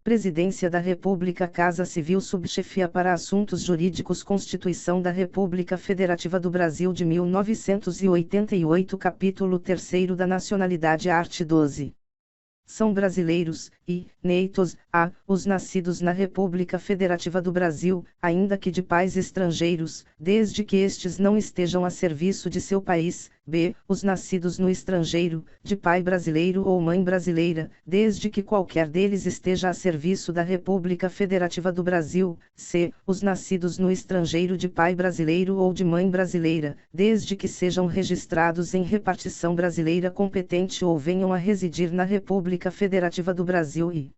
Presidência da República, Casa Civil, Subchefia para Assuntos Jurídicos, Constituição da República Federativa do Brasil de 1988, Capítulo 3º da Nacionalidade, Art. 12. São brasileiros, e, neitos, a, os nascidos na República Federativa do Brasil, ainda que de pais estrangeiros, desde que estes não estejam a serviço de seu país, b, os nascidos no estrangeiro, de pai brasileiro ou mãe brasileira, desde que qualquer deles esteja a serviço da República Federativa do Brasil, c, os nascidos no estrangeiro de pai brasileiro ou de mãe brasileira, desde que sejam registrados em repartição brasileira competente ou venham a residir na República Federativa do Brasil e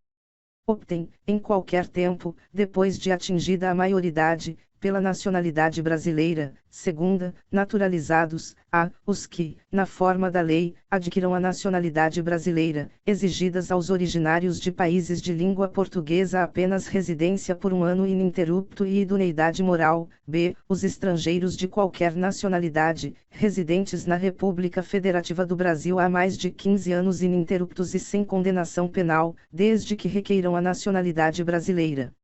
optem, em qualquer tempo, depois de atingida a maioridade, pela nacionalidade brasileira. Segunda, naturalizados, a, os que, na forma da lei, adquiram a nacionalidade brasileira, exigidas aos originários de países de língua portuguesa apenas residência por 1 ano ininterrupto e idoneidade moral, b, os estrangeiros de qualquer nacionalidade, residentes na República Federativa do Brasil há mais de 15 anos ininterruptos e sem condenação penal, desde que requeiram a nacionalidade brasileira.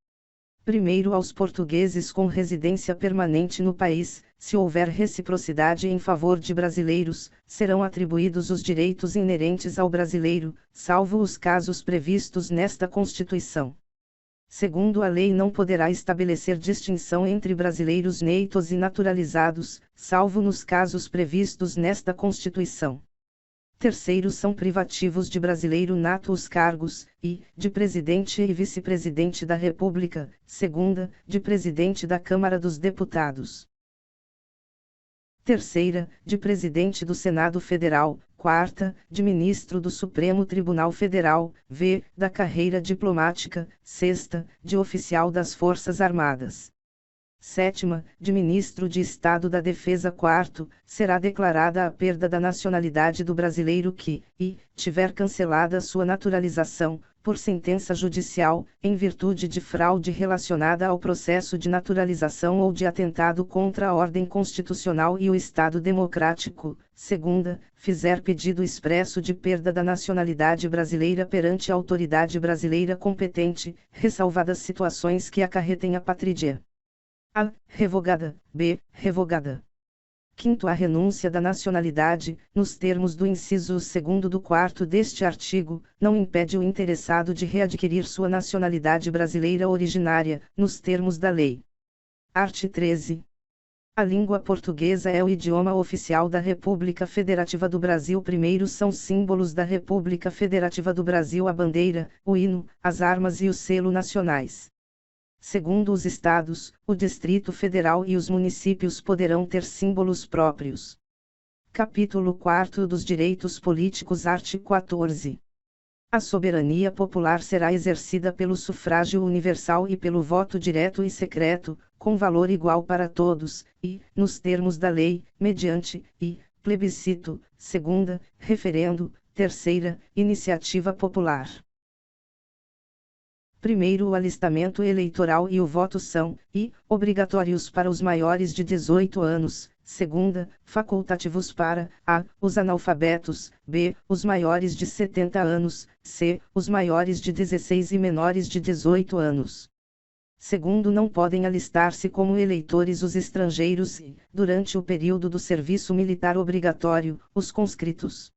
Primeiro, aos portugueses com residência permanente no país, se houver reciprocidade em favor de brasileiros, serão atribuídos os direitos inerentes ao brasileiro, salvo os casos previstos nesta Constituição. Segundo, a lei não poderá estabelecer distinção entre brasileiros neitos e naturalizados, salvo nos casos previstos nesta Constituição. Terceiro, são privativos de brasileiro nato os cargos, e, de presidente e vice-presidente da República, segunda, de presidente da Câmara dos Deputados. Terceira, de presidente do Senado Federal, quarta, de ministro do Supremo Tribunal Federal, v, da carreira diplomática, sexta, de oficial das Forças Armadas. Sétima, de ministro de Estado da Defesa. Quarto, será declarada a perda da nacionalidade do brasileiro que, e, tiver cancelada sua naturalização, por sentença judicial, em virtude de fraude relacionada ao processo de naturalização ou de atentado contra a ordem constitucional e o Estado democrático. Segunda, fizer pedido expresso de perda da nacionalidade brasileira perante a autoridade brasileira competente, ressalvadas situações que acarretem a apátrida. A, revogada, b, revogada. Quinto, a renúncia da nacionalidade, nos termos do inciso 2º do 4º deste artigo, não impede o interessado de readquirir sua nacionalidade brasileira originária, nos termos da lei. Art. 13. A língua portuguesa é o idioma oficial da República Federativa do Brasil. Primeiro, são símbolos da República Federativa do Brasil a bandeira, o hino, as armas e o selo nacionais. Segundo, os estados, o Distrito Federal e os municípios poderão ter símbolos próprios. Capítulo 4 dos Direitos Políticos. Art. 14. A soberania popular será exercida pelo sufrágio universal e pelo voto direto e secreto, com valor igual para todos, e, nos termos da lei, mediante, e, plebiscito. Segunda, referendo. Terceira, iniciativa popular. Primeiro, o alistamento eleitoral e o voto são, e, obrigatórios para os maiores de 18 anos, segunda, facultativos para, a, os analfabetos, b, os maiores de 70 anos, c, os maiores de 16 e menores de 18 anos. Segundo, não podem alistar-se como eleitores os estrangeiros e, durante o período do serviço militar obrigatório, os conscritos.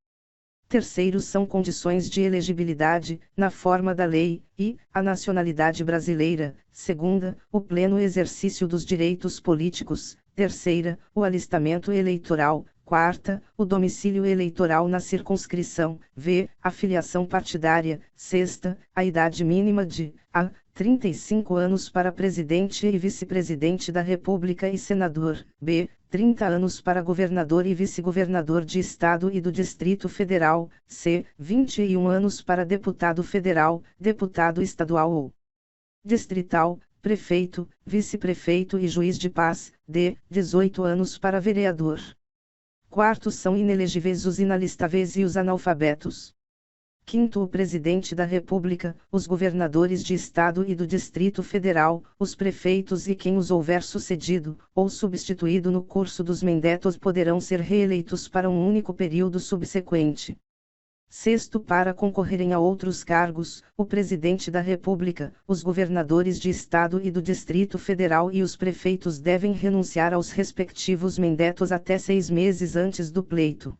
Terceiro, são condições de elegibilidade, na forma da lei, e, a nacionalidade brasileira. Segunda, o pleno exercício dos direitos políticos. Terceira, o alistamento eleitoral. Quarta, o domicílio eleitoral na circunscrição. V, a filiação partidária. Sexta, a idade mínima de, a, 35 anos para presidente e vice-presidente da República e senador. B, 30 anos para governador e vice-governador de Estado e do Distrito Federal. C, 21 anos para deputado federal, deputado estadual ou distrital, prefeito, vice-prefeito e juiz de paz. D, 18 anos para vereador. Quarto, são inelegíveis os inalistáveis e os analfabetos. Quinto, o presidente da República, os governadores de Estado e do Distrito Federal, os prefeitos e quem os houver sucedido, ou substituído no curso dos mandatos poderão ser reeleitos para um único período subsequente. Sexto, para concorrerem a outros cargos, o Presidente da República, os governadores de Estado e do Distrito Federal e os prefeitos devem renunciar aos respectivos mandatos até 6 meses antes do pleito.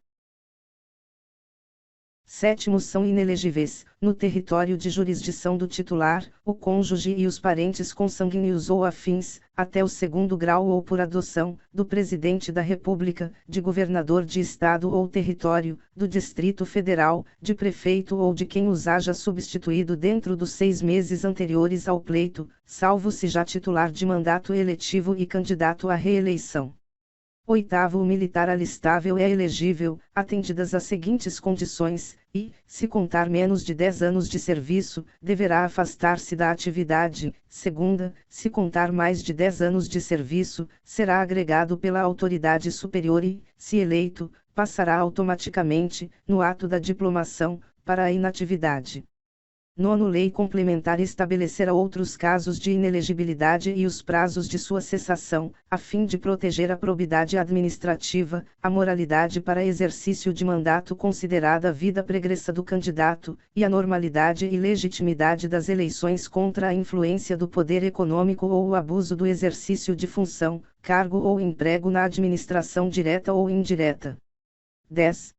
Sétimo, são inelegíveis, no território de jurisdição do titular, o cônjuge e os parentes consanguíneos ou afins, até o 2º grau ou por adoção, do Presidente da República, de governador de Estado ou território, do Distrito Federal, de prefeito ou de quem os haja substituído dentro dos 6 meses anteriores ao pleito, salvo se já titular de mandato eletivo e candidato à reeleição. Oitavo, o militar alistável é elegível, atendidas as seguintes condições, e, se contar menos de 10 anos de serviço, deverá afastar-se da atividade. Segunda, se contar mais de 10 anos de serviço, será agregado pela autoridade superior e, se eleito, passará automaticamente, no ato da diplomação, para a inatividade. Nono, lei complementar estabelecerá outros casos de inelegibilidade e os prazos de sua cessação, a fim de proteger a probidade administrativa, a moralidade para exercício de mandato considerada a vida pregressa do candidato, e a normalidade e legitimidade das eleições contra a influência do poder econômico ou o abuso do exercício de função, cargo ou emprego na administração direta ou indireta. 10.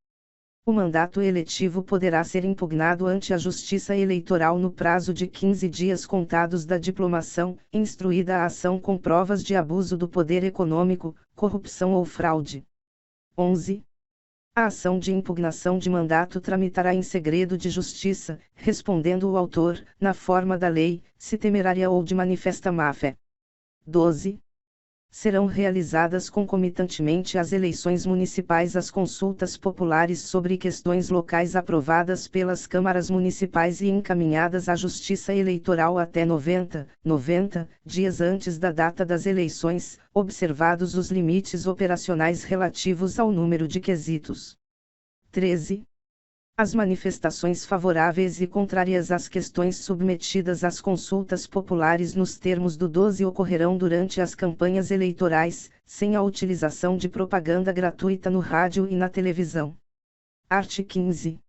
O mandato eletivo poderá ser impugnado ante a Justiça Eleitoral no prazo de 15 dias contados da diplomação, instruída a ação com provas de abuso do poder econômico, corrupção ou fraude. 11. A ação de impugnação de mandato tramitará em segredo de justiça, respondendo o autor, na forma da lei, se temerária ou de manifesta má-fé. 12. Serão realizadas concomitantemente às eleições municipais as consultas populares sobre questões locais aprovadas pelas câmaras municipais e encaminhadas à Justiça Eleitoral até 90 dias antes da data das eleições, observados os limites operacionais relativos ao número de quesitos. 13. As manifestações favoráveis e contrárias às questões submetidas às consultas populares nos termos do 12 ocorrerão durante as campanhas eleitorais, sem a utilização de propaganda gratuita no rádio e na televisão. Art. 15.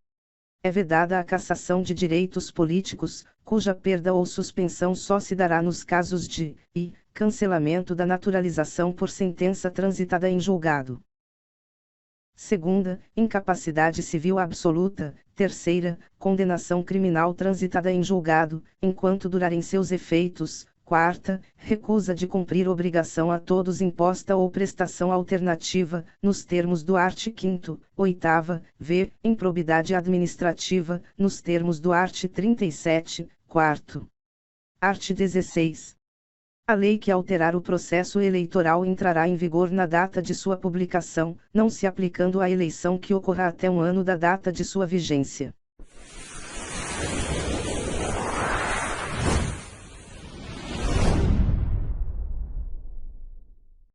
É vedada a cassação de direitos políticos, cuja perda ou suspensão só se dará nos casos de cancelamento da naturalização por sentença transitada em julgado. Segunda, incapacidade civil absoluta. Terceira, condenação criminal transitada em julgado, enquanto durarem seus efeitos. Quarta, recusa de cumprir obrigação a todos imposta ou prestação alternativa, nos termos do art. 5º. Oitava, v. improbidade administrativa, nos termos do art. 37, quarto. Art. 16. A lei que alterar o processo eleitoral entrará em vigor na data de sua publicação, não se aplicando à eleição que ocorra até um ano da data de sua vigência.